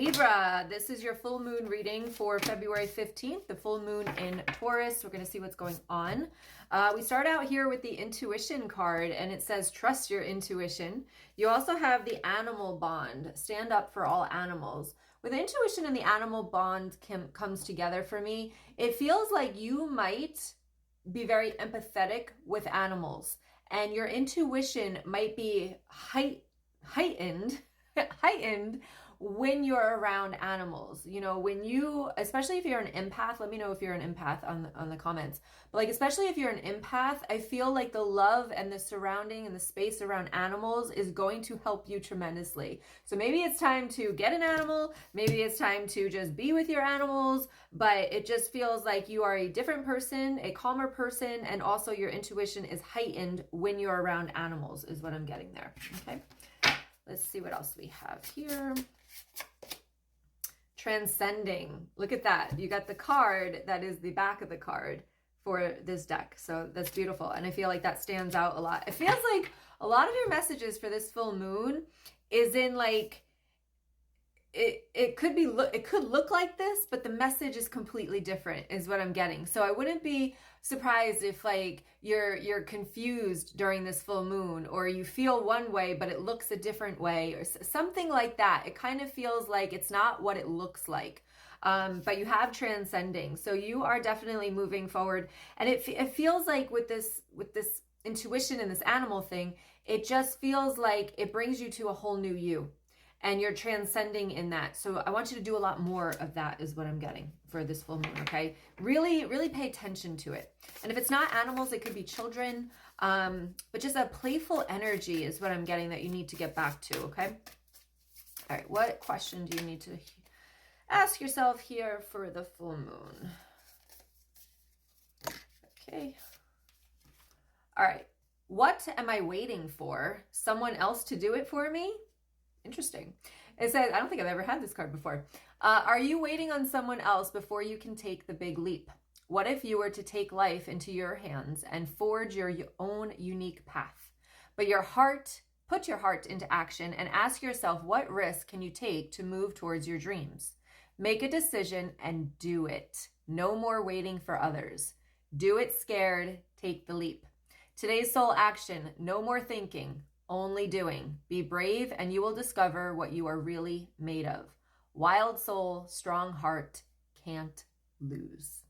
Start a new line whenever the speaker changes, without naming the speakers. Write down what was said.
Libra, this is your full moon reading for February 15th, the full moon in Taurus. We're going to see what's going on. We start out here with the intuition card, and it says, trust your intuition. You also have the animal bond, stand up for all animals. With intuition and the animal bond comes together for me, it feels like you might be very empathetic with animals, and your intuition might be heightened when you're around animals. You know, when you, especially if you're an empath, let me know if you're an empath on the comments. But like, especially if you're an empath, I feel like the love and the surrounding and the space around animals is going to help you tremendously. So maybe it's time to get an animal, maybe it's time to just be with your animals, but it just feels like you are a different person, a calmer person, and also your intuition is heightened when you're around animals is what I'm getting there. Okay. Let's see what else we have here. Transcending. Look at that. You got the card that is the back of the card for this deck. So that's beautiful. And I feel like that stands out a lot. It feels like a lot of your messages for this full moon is in like, it could look like this, but the message is completely different is what I'm getting. So I wouldn't be surprised if like you're confused during this full moon, or you feel one way but it looks a different way, or something like that. It kind of feels like it's not what it looks like. But you have transcending, so you are definitely moving forward. And it feels like with this intuition and this animal thing, it just feels like it brings you to a whole new you. And you're transcending in that. So I want you to do a lot more of that is what I'm getting for this full moon, okay? Really, really pay attention to it. And if it's not animals, it could be children. But just a playful energy is what I'm getting that you need to get back to, okay? All right, what question do you need to ask yourself here for the full moon? Okay. All right, what am I waiting for? Someone else to do it for me? Interesting. It says, I don't think I've ever had this card before. Are you waiting on someone else before you can take the big leap? What if you were to take life into your hands and forge your own unique path? But put your heart into action and ask yourself, what risk can you take to move towards your dreams? Make a decision and do it. No more waiting for others. Do it scared. Take the leap. Today's soul action, no more thinking. Only doing. Be brave and you will discover what you are really made of. Wild soul, strong heart, can't lose.